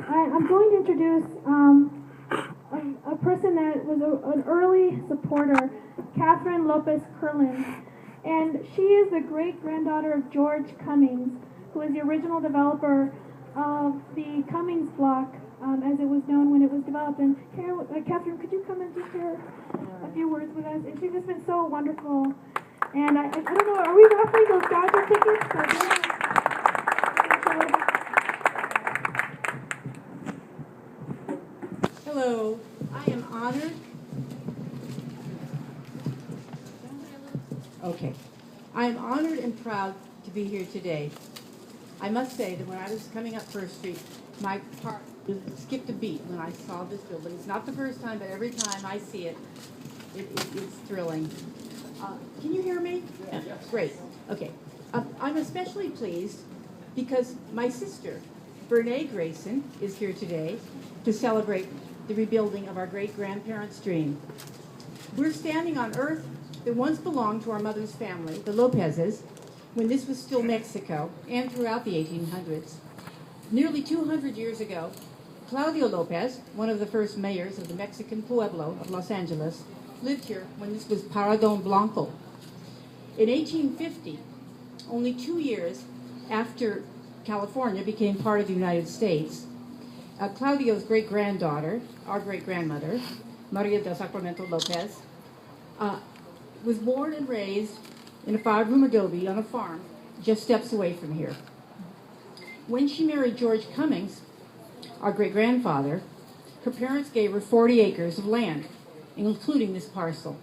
I'm going to introduce a person that was an early supporter, Catherine Lopez Curlin. And she is the great-granddaughter of George Cummings, who was the original developer of the Cummings block, as it was known when it was developed. And Catherine, could you come and just share a few words with us? And she's just been so wonderful. And I don't know, are we raffling those Dodger tickets? Hello, I am honored. Okay, I am honored and proud to be here today. I must say that when I was coming up First Street, my heart skipped a beat when I saw this building. It's not the first time, but every time I see it, it's thrilling. Can you hear me? Yes. Great. Okay. I'm especially pleased because my sister, Bernae Grayson, is here today to celebrate the rebuilding of our great-grandparents' dream. We're standing on earth that once belonged to our mother's family, the Lopezes, when this was still Mexico, and throughout the 1800s. Nearly 200 years ago, Claudio Lopez, one of the first mayors of the Mexican Pueblo of Los Angeles, lived here when this was Paradon Blanco. In 1850, only 2 years after California became part of the United States, Claudio's great-granddaughter, our great-grandmother, Maria del Sacramento Lopez, was born and raised in a 5-room adobe on a farm just steps away from here. When she married George Cummings, our great-grandfather, her parents gave her 40 acres of land, including this parcel.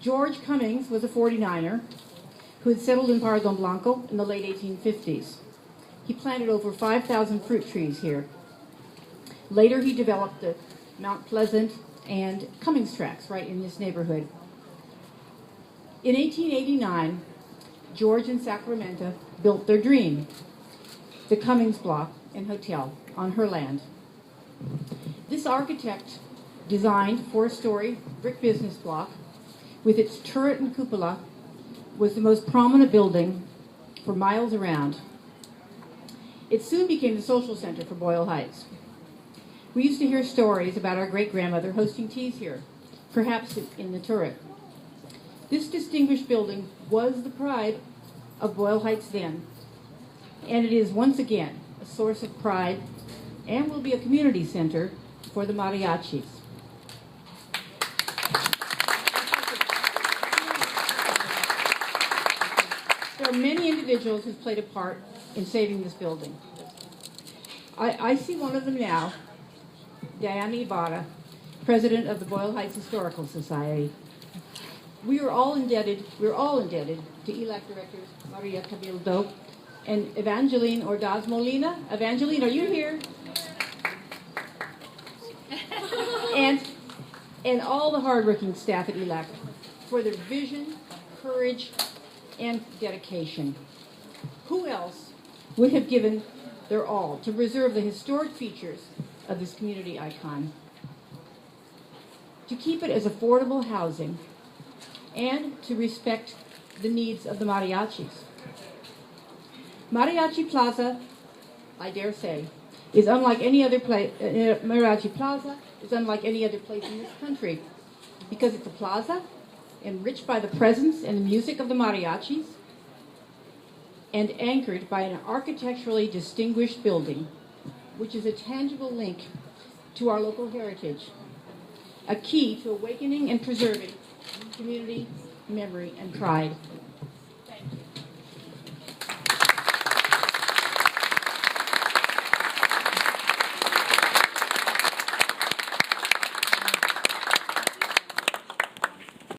George Cummings was a 49er who had settled in Paradon Blanco in the late 1850s. He planted over 5,000 fruit trees here. Later, he developed the Mount Pleasant and Cummings tracts right in this neighborhood. In 1889, George and Sacramento built their dream, the Cummings block and hotel on her land. This architect designed a 4-story brick business block with its turret and cupola was the most prominent building for miles around. It soon became the social center for Boyle Heights. We used to hear stories about our great-grandmother hosting teas here, perhaps in the turret. This distinguished building was the pride of Boyle Heights then, and it is once again a source of pride and will be a community center for the mariachis. There are many individuals who've played a part in saving this building. I see one of them now, Diana Ibarra, president of the Boyle Heights Historical Society. We're all indebted to ELAC directors Maria Cabildo and Evangeline Ordaz Molina. Evangeline, are you here? and all the hardworking staff at ELAC for their vision, courage, and dedication. Who else would have given their all to preserve the historic features of this community icon, to keep it as affordable housing, and to respect the needs of the mariachis? Mariachi Plaza, I dare say, is unlike any other place. Mariachi Plaza is unlike any other place in this country because it's a plaza enriched by the presence and the music of the mariachis and anchored by an architecturally distinguished building, which is a tangible link to our local heritage, a key to awakening and preserving community, memory, and pride.